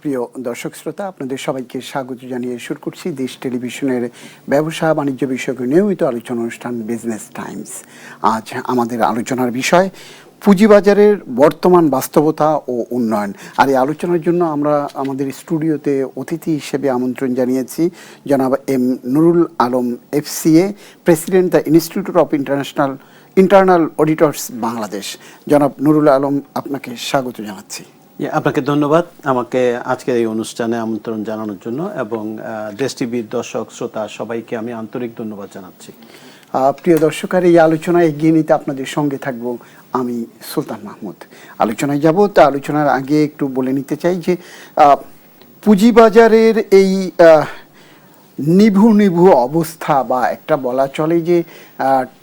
প্রিয় দর্শক শ্রোতা, আপনাদের সবাইকে স্বাগত জানিয়ে শুরু করছি দেশ টেলিভিশনের ব্যবসা বাণিজ্য বিষয়ক নিয়মিত আলোচনা অনুষ্ঠান বিজনেস টাইমস। আজ আমাদের আলোচনার বিষয় পুঁজিবাজারের বর্তমান বাস্তবতা ও উন্নয়ন। আর এই আলোচনার জন্য আমরা আমাদের স্টুডিওতে অতিথি হিসেবে আমন্ত্রণ জানিয়েছি জনাব M Nurul Alam FCA, president the institute of internal auditors Bangladesh. জনাব নুরুল আলম, আপনাকে স্বাগত জানাচ্ছি। আপনাকে ধন্যবাদ আমাকে আজকের এই অনুষ্ঠানে আমন্ত্রণ জানানোর জন্য, এবং দেশ টিভির দর্শক শ্রোতা সবাইকে আমি আন্তরিক ধন্যবাদ জানাচ্ছি। প্রিয় দর্শক, আর এই আলোচনায় এগিয়ে নিতে আপনাদের সঙ্গে থাকবো আমি সুলতান মাহমুদ। আলোচনায় যাব, তা আলোচনার আগে একটু বলে নিতে চাই যে পুঁজিবাজারের এই নিভু অবস্থা, বা একটা বলা চলে যে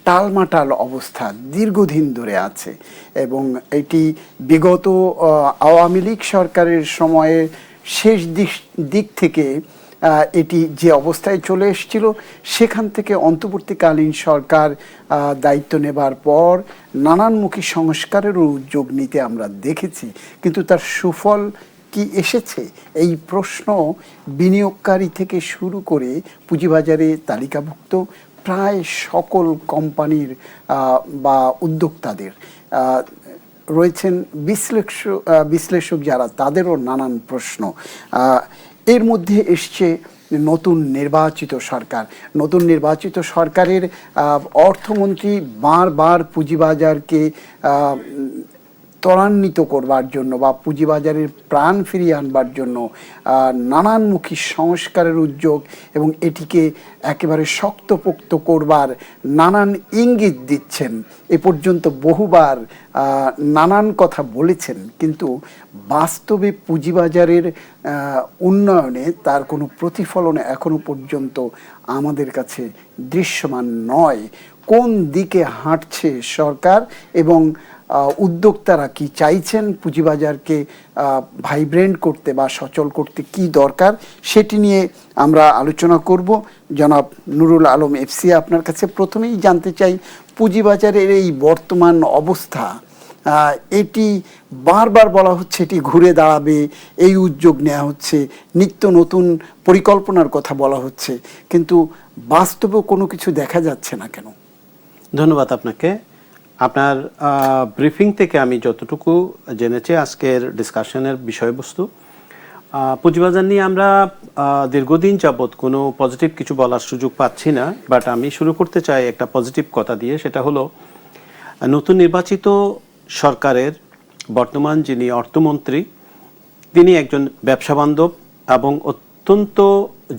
টালমাটাল অবস্থা দীর্ঘদিন ধরে আছে, এবং এটি বিগত আওয়ামী লীগ সরকারের সময়ে শেষ দিক থেকে এটি যে অবস্থায় চলে এসেছিল, সেখান থেকে অন্তর্বর্তীকালীন সরকার দায়িত্ব নেবার পর নানানমুখী সংস্কারেরও উদ্যোগ নিতে আমরা দেখেছি, কিন্তু তার সুফল কি এসেছে এই প্রশ্ন বিনিয়োগকারী থেকে শুরু করে পুঁজিবাজারে তালিকাভুক্ত প্রায় সকল কোম্পানির বা উদ্যোক্তাদের রয়েছেন বিশ্লেষক যারা, তাদেরও নানান প্রশ্ন। এর মধ্যে এসছে নতুন নির্বাচিত সরকারের অর্থমন্ত্রী বারবার পুঁজিবাজারকে ত্বরান্বিত করবার জন্য বা পুঁজিবাজারের প্রাণ ফিরিয়ে আনবার জন্য নানানমুখী সংস্কারের উদ্যোগ এবং এটিকে একেবারে শক্তপোক্ত করবার নানান ইঙ্গিত দিচ্ছেন। এ পর্যন্ত বহুবার নানান কথা বলেছেন, কিন্তু বাস্তবে পুঁজিবাজারের উন্নয়নে তার কোনো প্রতিফলন এখনো পর্যন্ত আমাদের কাছে দৃশ্যমান নয়। কোন দিকে হাঁটছে সরকার এবং উদ্যোক্তারা কি চাইছেন, পুঁজিবাজারকে ভাইব্রেন্ট করতে বা সচল করতে কি দরকার, সেটি নিয়ে আমরা আলোচনা করব। জনাব নুরুল আলম FCA, আপনার কাছে প্রথমেই জানতে চাই, পুঁজিবাজারের এই বর্তমান অবস্থা, এটি বারবার বলা হচ্ছে এটি ঘুরে দাঁড়াবে, এই উদ্যোগ নেওয়া হচ্ছে, নিত্য নতুন পরিকল্পনার কথা বলা হচ্ছে, কিন্তু বাস্তবেও কোনো কিছু দেখা যাচ্ছে না কেন? ধন্যবাদ আপনাকে। আপনার ব্রিফিং থেকে আমি যতটুকু জেনেছি আজকের ডিসকাশনের বিষয়বস্তু, পুঁজিবাজার নিয়ে আমরা দীর্ঘদিন যাবৎ কোনো পজিটিভ কিছু বলার সুযোগ পাচ্ছি না, বাট আমি শুরু করতে চাই একটা পজিটিভ কথা দিয়ে। সেটা হলো নতুন নির্বাচিত সরকারের বর্তমান যিনি অর্থমন্ত্রী, তিনি একজন ব্যবসা বান্ধব এবং অত্যন্ত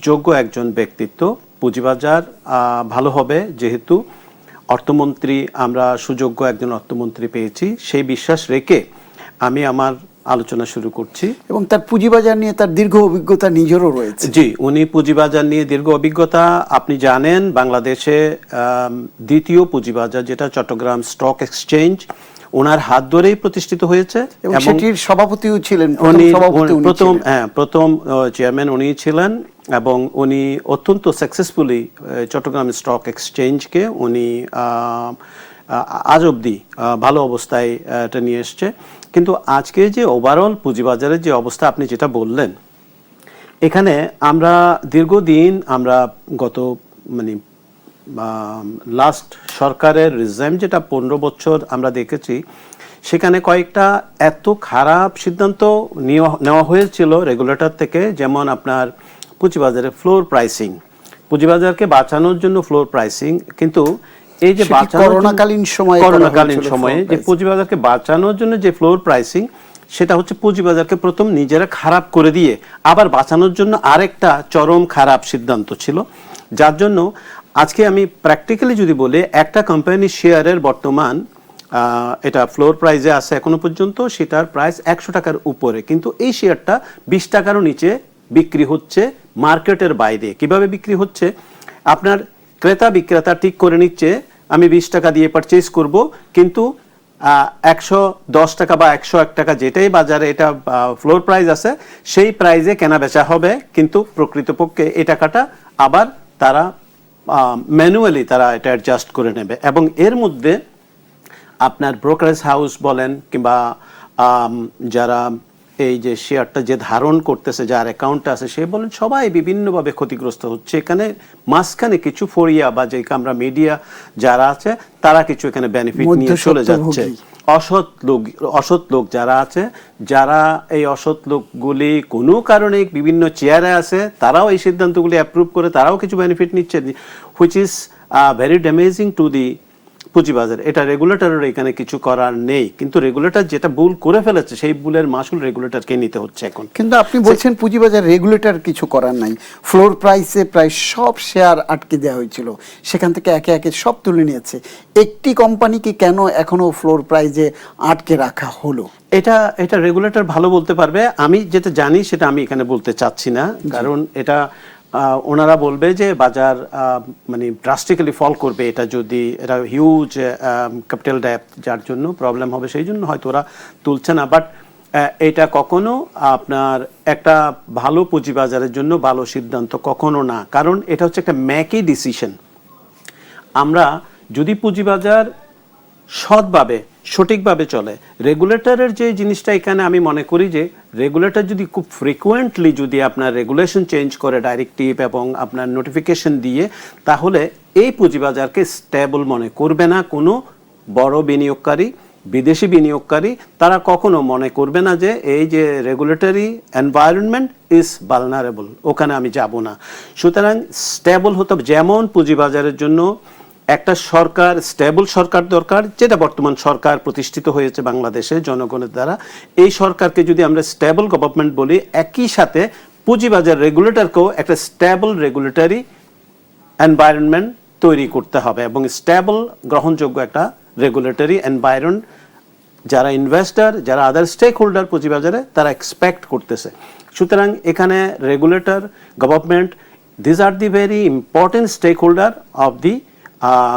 যোগ্য একজন ব্যক্তিত্ব। পুঁজিবাজার ভালো হবে, যেহেতু অর্থমন্ত্রী, আমরা সুযোগ্য একজন অর্থমন্ত্রী পেয়েছি, সেই বিশ্বাস রেখে আমি আমার আলোচনা শুরু করছি। এবং তার পুঁজিবাজার নিয়ে তার দীর্ঘ অভিজ্ঞতা নিজেরও রয়েছে। জি, উনি পুঁজিবাজার নিয়ে দীর্ঘ অভিজ্ঞতা। আপনি জানেন বাংলাদেশে দ্বিতীয় পুঁজিবাজার যেটা চট্টগ্রাম স্টক এক্সচেঞ্জ, ওনার হাত ধরেই প্রতিষ্ঠিত হয়েছে এবং সেটির সভাপতিও ছিলেন, প্রথম চেয়ারম্যান উনি ছিলেন, এবং উনি অত্যন্ত সাকসেসফুলি চট্টগ্রাম স্টক এক্সচেঞ্জকে উনি আজ অবধি ভালো অবস্থায় এটা নিয়ে এসছে। কিন্তু আজকে যে ওভারঅল পুঁজিবাজারের যে অবস্থা আপনি যেটা বললেন, এখানে আমরা দীর্ঘদিন আমরা গত লাস্ট সরকারের রিজাইম যেটা 15 বছর আমরা দেখেছি, সেখানে কয়েকটা এত খারাপ সিদ্ধান্ত নেওয়া হয়েছিল রেগুলেটর থেকে, যেমন আপনার পুঁজিবাজারের ফ্লোর প্রাইসিং, পুঁজিবাজারকে বাঁচানোর জন্য ফ্লোর প্রাইসিং। কিন্তু এই যে করোনাকালীন সময়ে যে পুঁজিবাজারকে বাঁচানোর জন্য যে ফ্লোর প্রাইসিং, সেটা হচ্ছে পুঁজিবাজারকে প্রথম নিজেরা খারাপ করে দিয়ে আবার বাঁচানোর জন্য আরেকটা চরম খারাপ সিদ্ধান্ত ছিল, যার জন্য আজকে আমি প্র্যাকটিক্যালি যদি বলি, একটা কোম্পানির শেয়ারের বর্তমান এটা ফ্লোর প্রাইসে আছে এখনো পর্যন্ত, সেটার প্রাইস 100 টাকার উপরে, কিন্তু এই শেয়ারটা 20 টাকারও নিচে বিক্রি হচ্ছে মার্কেটের বাইরে। কিভাবে বিক্রি হচ্ছে? আপনার ক্রেতা বিক্রেতা ঠিক করে নিচ্ছে আমি 20 টাকা দিয়ে পারচেজ করব, কিন্তু 110 টাকা বা 101 টাকা যেটাই বাজারে এটা ফ্লোর প্রাইস আছে, সেই প্রাইসে কেনা বেচা হবে, কিন্তু প্রকৃতপক্ষে এই টাকাটা আবার তারা ম্যানুয়ালি তারা এটা অ্যাডজাস্ট করে নেবে। এবং এর মধ্যে আপনার ব্রোকারেজ হাউস বলেন কিংবা যারা এই যে শেয়ারটা যে ধারণ করতেছে, যার অ্যাকাউন্টে আছে, সে বলেন সবাই বিভিন্নভাবে ক্ষতিগ্রস্ত হচ্ছে। এখানে মাঝখানে কিছু ফরিয়া বা যে আমরা মিডিয়া যারা আছে তারা কিছু এখানে বেনিফিট নিয়ে চলে যাচ্ছে। অসৎ লোক যারা আছে, যারা এই অসৎ লোকগুলি কোনো কারণে বিভিন্ন চেয়ারে আছে, তারাও এই সিদ্ধান্তগুলি অ্যাপ্রুভ করে তারাও কিছু বেনিফিট নিচ্ছে, which is very damaging to the পুঁজিবাজার। এটা রেগুলেটরের এখানে কিছু করার নেই, কিন্তু রেগুলেটর যেটা ভুল করে ফেলেছে সেই ভুলের মাসুল রেগুলেটরকে নিতে হচ্ছে এখন। কিন্তু আপনি বলছেন পুঁজিবাজার রেগুলেটর কিছু করার নাই, ফ্লোর প্রাইসে প্রায় সব শেয়ার আটকে দেওয়া হয়েছিল, সেখান থেকে একে একে সব তুলে নিয়েছে। একটি কোম্পানিকে কেন এখনো ফ্লোর প্রাইসে আটকে রাখা হলো? এটা রেগুলেটর ভালো বলতে পারবে। আমি যেটা জানি সেটা আমি এখানে বলতে চাচ্ছি না, কারণ এটা ওনারা বলবে যে বাজার মানে ড্রাস্টিক্যালি ফল করবে, এটা যদি এটা হিউজ ক্যাপিটাল ডেপথ, যার জন্য প্রবলেম হবে, সেই জন্য হয়তো ওরা তুলছে না। বাট এটা কখনো আপনার একটা ভালো পুঁজিবাজারের জন্য ভালো সিদ্ধান্ত কখনো না, কারণ এটা হচ্ছে একটা ম্যাকি ডিসিশন। আমরা যদি পুঁজিবাজার সৎভাবে সঠিকভাবে চলে, রেগুলেটরের যে জিনিসটা এখানে আমি মনে করি যে রেগুলেটর যদি খুব ফ্রিকুয়েন্টলি যদি আপনার রেগুলেশন চেঞ্জ করে ডাইরেক্টিভ এবং আপনার নোটিফিকেশন দিয়ে, তাহলে এই পুঁজিবাজারকে স্টেবল মনে করবে না কোনো বড় বিনিয়োগকারী, বিদেশি বিনিয়োগকারী। তারা কখনো মনে করবে না যে এই যে রেগুলেটরি এনভায়রনমেন্ট ইজ ভালনারেবল, ওখানে আমি যাব না। সুতরাং স্টেবল হতে হবে। যেমন পুঁজিবাজারের জন্য একটা সরকার, স্টেবল সরকার দরকার, যেটা বর্তমান সরকার প্রতিষ্ঠিত হয়েছে বাংলাদেশে জনগণের দ্বারা। এই সরকারকে যদি আমরা স্টেবল গভর্নমেন্ট বলি, একই সাথে পুঁজিবাজার রেগুলেটরকেও একটা স্টেবল রেগুলেটরি এনভায়রনমেন্ট তৈরি করতে হবে এবং স্টেবল গ্রহণযোগ্য একটা রেগুলেটরি এনভায়রনমেন্ট যারা ইনভেস্টর, যারা আদার স্টেক হোল্ডার পুঁজিবাজারে, তারা এক্সপেক্ট করতেছে। সুতরাং এখানে regulator, government, this are the very important stakeholder of the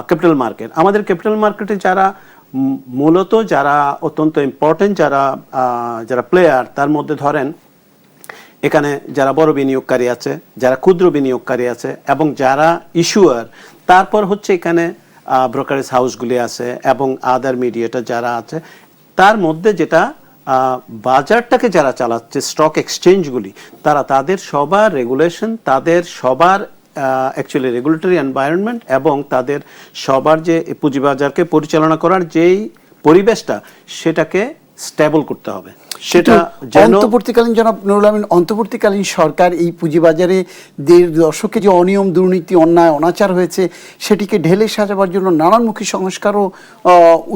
capital market. আমাদের ক্যাপিটাল মার্কেটে যারা মূলত যারা অত্যন্ত ইম্পর্টেন্ট যারা প্লেয়ার, তার মধ্যে ধরেন এখানে যারা বড় বিনিয়োগকারী আছে, যারা ক্ষুদ্র বিনিয়োগকারী আছে এবং যারা ইস্যুয়ার, তারপর হচ্ছে এখানে ব্রোকারেজ হাউসগুলি আছে এবং আদার মিডিয়েটর যারা আছে। তার মধ্যে যেটা বাজারটাকে যারা চালাচ্ছে, স্টক এক্সচেঞ্জগুলি, তারা তাদের সবার রেগুলেশন, তাদের সবার অ্যাকচুয়ালি রেগুলেটরি এনভায়রনমেন্ট এবং তাদের সবার যে পুঁজিবাজারকে পরিচালনা করার যেই পরিবেশটা, সেটাকে স্টেবল করতে হবে। সেটা অন্তর্বর্তীকালীন, জনাব নুরুল আমিন, অন্তর্বর্তীকালীন সরকার এই পুঁজিবাজারে 1.5 দশকে যে অনিয়ম, দুর্নীতি, অন্যায়, অনাচার হয়েছে, সেটিকে ঢেলে সাজাবার জন্য নানানমুখী সংস্কারও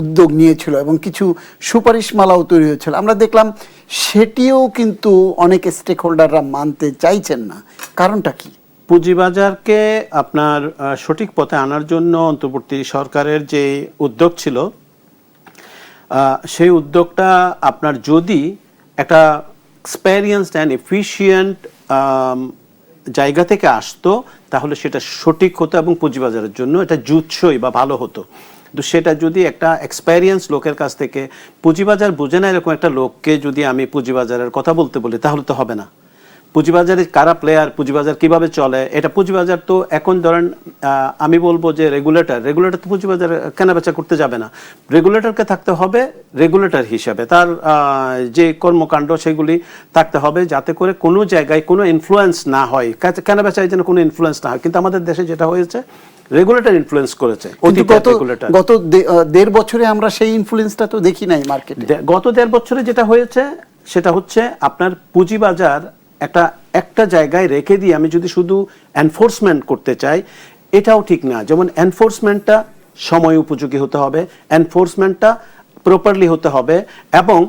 উদ্যোগ নিয়েছিল এবং কিছু সুপারিশমালাও তৈরি হয়েছিল। আমরা দেখলাম সেটিও কিন্তু অনেক স্টেক হোল্ডাররা মানতে চাইছেন না। কারণটা কি? পুঁজিবাজারকে আপনার সঠিক পথে আনার জন্য অন্তর্বর্তী সরকারের যে উদ্যোগ ছিল, সেই উদ্যোগটা আপনার যদি একটা এক্সপেরিয়েন্সড অ্যান্ড এফিশিয়েন্ট জায়গা থেকে আসতো, তাহলে সেটা সঠিক হতো এবং পুঁজিবাজারের জন্য এটা জুৎসই বা ভালো হতো। কিন্তু সেটা যদি একটা এক্সপেরিয়েন্স লোকের কাছ থেকে, পুঁজিবাজার বোঝে না এরকম একটা লোককে যদি আমি পুঁজিবাজারের কথা বলতে বলি, তাহলে তো হবে না। পুঁজিবাজারে কারা প্লেয়ার, পুঁজিবাজার কিভাবে চলে, এটা পুঁজিবাজার তো এখন ধরেন আমি বলবো যে রেগুলেটর তো পুঁজিবাজার কেনাবেচা করতে যাবে না। রেগুলেটরকে থাকতে হবে রেগুলেটর হিসাবে, তার যে কর্মকাণ্ড সেগুলি থাকতে হবে, যাতে করে কোনো জায়গায় কোনো ইনফ্লুয়েন্স না হয়, কেনাবেচায় যেন কোনো ইনফ্লুয়েন্স না হয়। কিন্তু আমাদের দেশে যেটা হয়েছে, রেগুলেটর ইনফ্লুয়েন্স করেছে। গত 1.5 বছরে আমরা সেই ইনফ্লুয়েন্সটা তো দেখি নাই মার্কেটে। গত 1.5 বছরে যেটা হয়েছে সেটা হচ্ছে আপনার পুঁজিবাজার একটা জায়গায় রেখে দিয়ে আমি যদি শুধু এনফোর্সমেন্ট করতে চাই, এটাও ঠিক না। যেমন এনফোর্সমেন্টটা সময় উপযোগী হতে হবে, এনফোর্সমেন্টটা প্রপারলি হতে হবে, এবং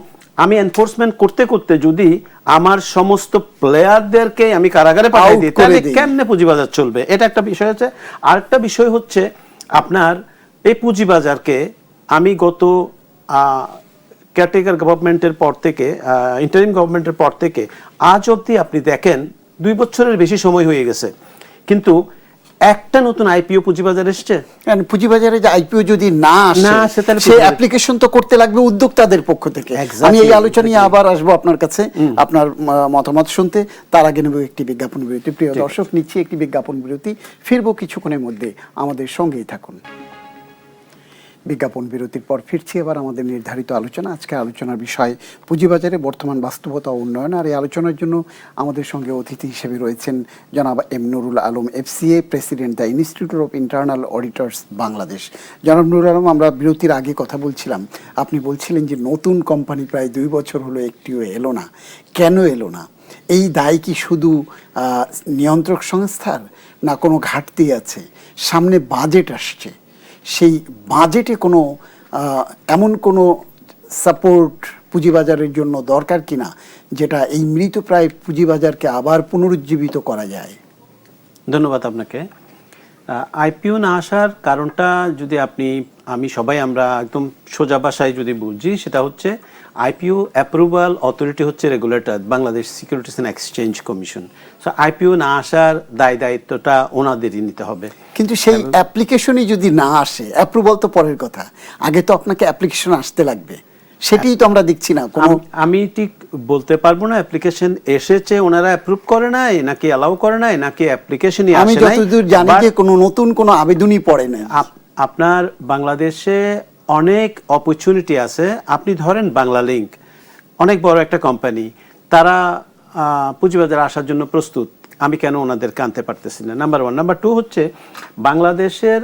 আমি এনফোর্সমেন্ট করতে করতে যদি আমার সমস্ত প্লেয়ারদেরকে আমি কারাগারে পাঠিয়ে দিই, তাহলে কেমনে পুঁজিবাজার চলবে? এটা একটা বিষয় আছে। আরেকটা বিষয় হচ্ছে আপনার এই পুঁজিবাজারকে আমি গত কেয়ারটেকার গভর্নমেন্টের পর থেকে, ইন্টারিম গভর্নমেন্টের পর থেকে আজ অবধি আপনি দেখেন 2 বছরের বেশি সময় হয়ে গেছে, কিন্তু একটা নতুন আইপিও পুঁজিবাজার এসছে। পুঁজিবাজারে যে আইপিও যদি না আসে, সেই অ্যাপ্লিকেশন তো করতে লাগবে উদ্যোক্তাদের পক্ষ থেকে। আমি এই আলোচনা নিয়ে আবার আসবো আপনার কাছে, আপনার মতামত শুনতে। তার আগে নেব একটি বিজ্ঞাপন বিরতি। প্রিয় দর্শক, নিচ্ছি একটি বিজ্ঞাপন বিরতি, ফিরবো কিছুক্ষণের মধ্যে, আমাদের সঙ্গেই থাকুন। বিজ্ঞাপন বিরতির পর ফিরছি এবার আমাদের নির্ধারিত আলোচনা। আজকে আলোচনার বিষয় পুঁজিবাজারে বর্তমান বাস্তবতা ও উন্নয়ন। আর এই আলোচনার জন্য আমাদের সঙ্গে অতিথি হিসেবে রয়েছেন জনাব M Nurul Alam, FCA, president the institute of internal auditors Bangladesh. জনাব নুরুল আলম, আমরা বিরতির আগে কথা বলছিলাম, আপনি বলছিলেন যে নতুন কোম্পানি প্রায় 2 বছর হলো একটিও এলো না। কেন এলো না? এই দায় কি শুধু নিয়ন্ত্রক সংস্থার, না কোনো ঘাটতি আছে? সামনে বাজেট আসছে, সেই বাজেটে কোনো এমন কোনো সাপোর্ট পুঁজিবাজারের জন্য দরকার কিনা যেটা এই মৃতপ্রায় পুঁজিবাজারকে আবার পুনরুজ্জীবিত করা যায়? ধন্যবাদ আপনাকে। আইপিও না আসার কারণটা যদি আমরা একদম সোজা ভাষায় যদি বুঝি, সেটা হচ্ছে আইপিও অ্যাপ্রুভাল অথরিটি হচ্ছে regulator, Bangladesh securities and exchange commission. So IPO না আসার দায়িত্বটা ওনাদেরই নিতে হবে। কিন্তু সেই অ্যাপ্লিকেশনই যদি না আসে, অ্যাপ্রুভাল তো পরের কথা, আগে তো আপনাকে অ্যাপ্লিকেশন আসতে লাগবে, সেটাই তো আমরা দেখছি না। আমি ঠিক বলতে পারবো না অ্যাপ্লিকেশন এসেছে, ওনারা অ্যাপ্রুভ করে নাই নাকি অ্যালাউ করে নাই নাকি অ্যাপ্লিকেশনই আসে নাই। আমি যতদূর জানি যে নতুন কোনো আবেদনই পড়ে না। আপনার বাংলাদেশে অনেক অপরচুনিটি আছে। আপনি ধরেন বাংলা লিংক, অনেক বড় একটা কোম্পানি, তারা পুঁজিবাজারে আসার জন্য প্রস্তুত। আমি কেন ওনাদেরকে আনতে পারতেছি না? নাম্বার 1। নাম্বার 2 হচ্ছে বাংলাদেশের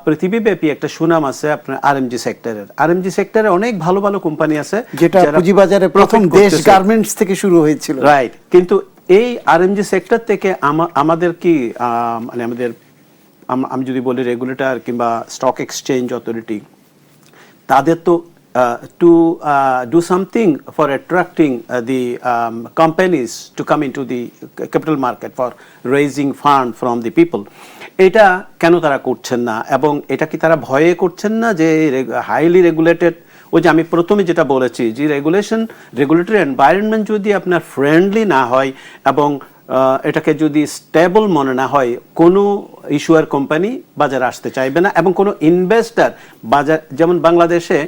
পৃথিবীব্যাপী একটা সুনাম আছে আপনার আরএমজি সেক্টরের। আরএমজি সেক্টরে অনেক ভালো ভালো কোম্পানি আছে, যেটা পুঁজিবাজারে প্রথম দেশ গার্মেন্টস থেকে শুরু হয়েছিল। রাইট। কিন্তু এই আরএমজি সেক্টর থেকে আমাদের কি আমি যদি বলি রেগুলেটর কিংবা স্টক এক্সচেঞ্জ অথরিটি, তাদের তো to do something for attracting the companies to come into the capital market for raising fund from the people. এটা কেন তারা করছেন না? এবং এটা কি তারা ভয়ে করছেন না যে হাইলি রেগুলেটেড, ওই যে আমি প্রথমে যেটা বলেছি, যে রেগুলেটরি এনভায়রনমেন্ট যদি আপনার ফ্রেন্ডলি না হয় এবং এটাকে যদি স্টেবল মনে না হয়, কোনো ইস্যুয়ার কোম্পানি বাজারে আসতে চাইবে না। এবং কোনো ইনভেস্টার বাজার, যেমন বাংলাদেশে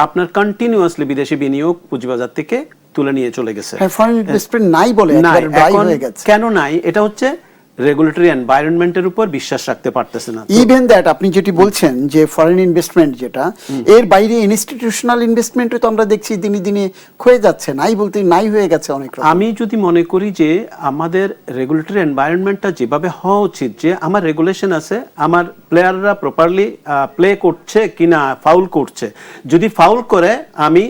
আপনার কন্টিনিউয়াসলি বিদেশি বিনিয়োগ পুঁজিবাজার থেকে তুলে নিয়ে চলে গেছে। ফরেন ইনভেস্টমেন্ট নাই বলে ড্রাই হয়ে গেছে। কেন নাই? এটা হচ্ছে রেগুলেটরি এনভায়রনমেন্টের উপর বিশ্বাস রাখতে পারতেছে না। ইভেন দ্যাট আপনি যেটি বলছেন যে ফরেন ইনভেস্টমেন্ট, যেটা এর বাইরে ইনস্টিটিউশনাল ইনভেস্টমেন্টও তো আমরা দেখছি দিনে দিনে ক্ষয়ে যাচ্ছে, নাই বলতে নাই হয়ে গেছে অনেক। আমি যদি মনে করি যে আমাদের রেগুলেটরি এনভায়রনমেন্টটা যেভাবে হওয়া উচিত, যে আমার রেগুলেশন আছে, আমার প্লেয়াররা প্রপারলি প্লে করছে কিনা, ফাউল করছে, যদি ফাউল করে আমি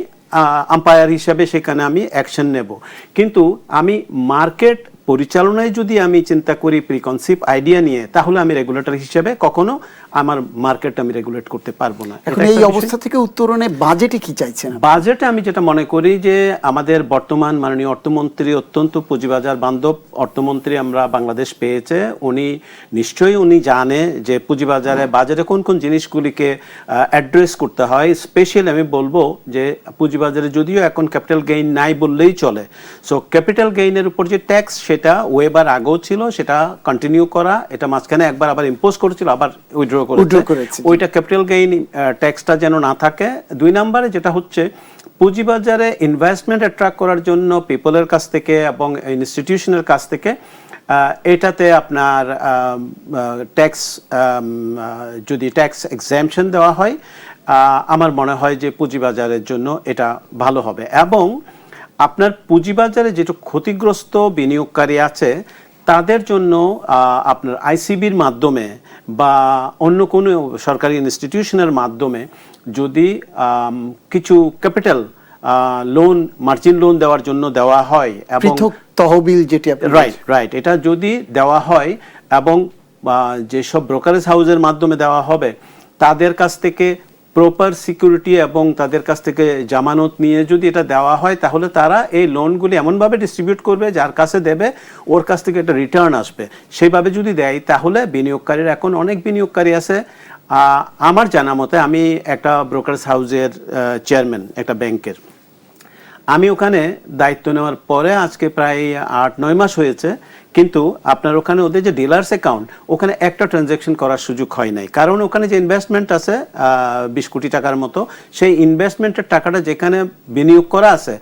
আম্পায়ার হিসাবে সেখানে আমি অ্যাকশন নেব। কিন্তু আমি মার্কেট পরিচালনায় যদি আমি চিন্তা করি প্রিকনসিভ আইডিয়া নিয়ে, তাহলে আমি রেগুলেটর হিসেবে কখনো আমার মার্কেট আমি রেগুলেট করতে পারবো না। এখন এই অবস্থা থেকে উত্তরণে বাজেটে কি চাইছেন? বাজেটে আমি যেটা মনে করি যে আমাদের বর্তমান মাননীয় অর্থমন্ত্রী অত্যন্ত পুঁজিবাজার বান্ধব অর্থমন্ত্রী আমরা বাংলাদেশ পেয়েছে। উনি জানে যে পুঁজিবাজারে বাজারে কোন কোন জিনিসগুলিকে অ্যাড্রেস করতে হয়। স্পেশালি আমি বলবো যে পুঁজিবাজারে যদিও এখন ক্যাপিটাল গেইন নাই বললেই চলে, সো ক্যাপিটাল গেইনের উপর যে ট্যাক্স, সেটা ওয়েবার আগেও ছিল, সেটা কন্টিনিউ করা। এটা মাঝখানে একবার আবার ইম্পোজ করেছিল, আবার উইথড্র করেছে। ওইটা ক্যাপিটাল গেইন ট্যাক্সটা যেন না থাকে। 2 নম্বরে যেটা হচ্ছে পুঁজিবাজারে ইনভেস্টমেন্ট অ্যাট্রাক্ট করার জন্য পিপলের কাছ থেকে এবং ইনস্টিটিউশনের কাছ থেকে এটাতে আপনার ট্যাক্স, যদি ট্যাক্স এক্সাম্পশন দেওয়া হয়, আমার মনে হয় যে পুঁজিবাজারের জন্য এটা ভালো হবে। এবং আপনার পুঁজিবাজারে যেটা ক্ষতিগ্রস্ত বিনিয়োগকারী আছে, তাদের জন্য আপনার আইসিবির মাধ্যমে বা অন্য কোনো সরকারি ইনস্টিটিউশনের মাধ্যমে যদি কিছু ক্যাপিটাল লোন, মার্জিন লোন দেওয়ার জন্য দেওয়া হয়, এবং তহবিল যেটি রাইট এটা যদি দেওয়া হয় এবং যেসব ব্রোকারেজ হাউসের মাধ্যমে দেওয়া হবে, তাদের কাছ থেকে প্রপার সিকিউরিটি এবং তাদের কাছ থেকে জামানত নিয়ে যদি এটা দেওয়া হয়, তাহলে তারা এই লোনগুলি এমনভাবে ডিস্ট্রিবিউট করবে, যার কাছে দেবে ওর কাছ থেকে একটা রিটার্ন আসবে। সেইভাবে যদি দেয়, তাহলে বিনিয়োগকারীর, এখন অনেক বিনিয়োগকারী আছে। আমার জানা মতে, আমি একটা ব্রোকারেজ হাউসের চেয়ারম্যান একটা ব্যাংকের, আমি ওখানে দায়িত্ব নেওয়ার পরে আজকে প্রায় 8-9 মাস হয়েছে, কিন্তু আপনার ওখানে ওদের যে ডিলার্স অ্যাকাউন্ট, ওখানে একটা ট্রানজ্যাকশন করার সুযোগ হয় নাই, কারণ ওখানে যে ইনভেস্টমেন্ট আছে 20 কোটি টাকার মতো, সেই ইনভেস্টমেন্টের টাকাটা যেখানে বিনিয়োগ করা আছে,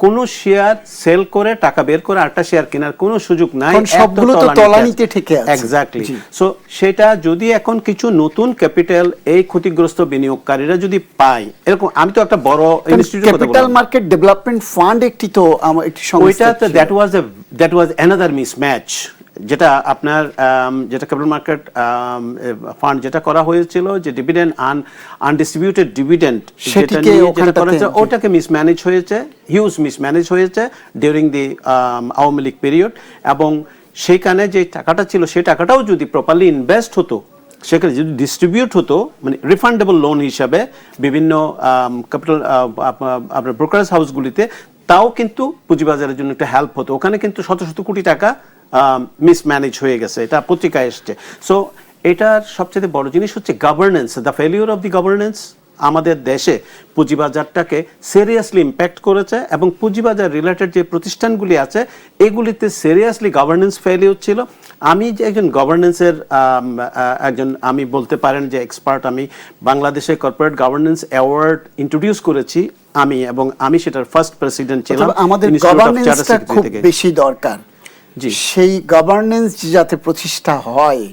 কোনো শেয়ার সেল করে টাকা বের করে আরেকটা শেয়ার কেনার কোনো সুযোগ নাই, সবগুলো তো তলানিতে ঠেকে আছে। এক্স্যাক্টলি। সো সেটা যদি এখন কিছু নতুন ক্যাপিটাল এই ক্ষতিগ্রস্ত বিনিয়োগকারীরা যদি পায়, এরকম আমি তো একটা বড় ইনস্টিটিউটের কথা বললাম, ক্যাপিটাল মার্কেট ডেভেলপমেন্ট ফান্ড একটি তো একটি সংস্থা, ওইটা দ্যাট ওয়াজ অ্যানাদার মিসম্যাচ, যেটা আপনার যেটা ক্যাপিটাল মার্কেট ফান্ড যেটা করা হয়েছিল, যে ডিভিডেন্ড আনডিস্ট্রিবিউটেড ডিভিডেন্ড, যেটা নিয়ে যেটা করা হয়েছে, ওটাকে মিসম্যানেজ হয়েছে, হিউজ মিসম্যানেজ হয়েছে during the Awami League period. এবং সেইখানে যে টাকাটা ছিল, সেই টাকাটাও যদি প্রপারলি ইনভেস্ট হতো, সেখানে যদি ডিস্ট্রিবিউট হতো, মানে রিফান্ডেবল লোন হিসাবে বিভিন্ন ক্যাপিটাল আপনার ব্রোকারেজ হাউসগুলিতে, তাও কিন্তু পুঁজিবাজারের জন্য একটা হেল্প হতো। ওখানে কিন্তু শত শত কোটি টাকা মিসম্যানেজ হয়ে গেছে, এটা পত্রিকায় এসছে। সো এটার সবচেয়ে বড় জিনিস হচ্ছে governance, the failure of the governance আমাদের দেশে পুঁজিবাজারটাকে সিরিয়াসলি ইম্প্যাক্ট করেছে, এবং পুঁজিবাজার রিলেটেড যে প্রতিষ্ঠানগুলি আছে, এগুলিতে সিরিয়াসলি গভর্নেন্স ফেলিওর ছিল। আমি যে একজন গভর্নেন্সের আমি বলতে পারেন যে এক্সপার্ট, আমি বাংলাদেশে কর্পোরেট গভর্নেন্স অ্যাওয়ার্ড ইন্ট্রোডিউস করেছি আমি, এবং আমি সেটার ফার্স্ট প্রেসিডেন্ট ছিলাম। আমাদের গভর্নেন্সটা খুব বেশি দরকার, সেই গভর্নেন্স যাতে প্রতিষ্ঠা হয়,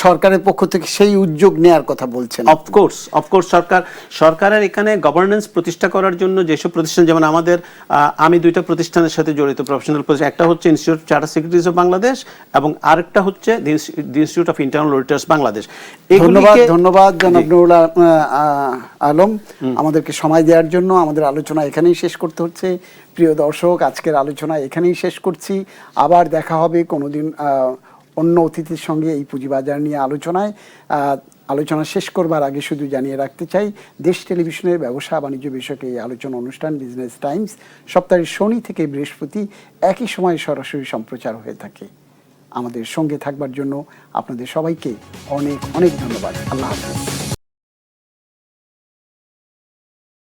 সরকারের পক্ষ থেকে সেই উদ্যোগ নেওয়ার কথা বলছেন। অফকোর্স সরকারের এখানে গভর্নেন্স প্রতিষ্ঠা করার জন্য যেসব প্রতিষ্ঠান, যেমন আমাদের আমি দুইটা প্রতিষ্ঠানের সাথে জড়িত, প্রফেশনাল প্রতিষ্ঠান, একটা হচ্ছে institute of chartered secretaries of Bangladesh, এবং আরেকটা হচ্ছে the institute of internal auditors Bangladesh. ধন্যবাদ জনাব নুরুল আলম, আমাদেরকে সময় দেওয়ার জন্য। আমাদের আলোচনা এখানেই শেষ করতে হচ্ছে। প্রিয় দর্শক, আজকের আলোচনা এখানেই শেষ করছি। আবার দেখা হবে কোনোদিন অন্য অতিথির সঙ্গে এই পুঁজিবাজার নিয়ে আলোচনা শেষ করবার আগে শুধু জানিয়ে রাখতে চাই, দেশ টেলিভিশনের ব্যবসা বাণিজ্য বিষয়ক এই আলোচনা অনুষ্ঠান বিজনেস টাইমস সপ্তাহের শনি থেকে বৃহস্পতি একই সময়ে সরাসরি সম্প্রচার হয়ে থাকে। আমাদের সঙ্গে থাকবার জন্য আপনাদের সবাইকে অনেক অনেক ধন্যবাদ। আল্লাহ হাফেজ।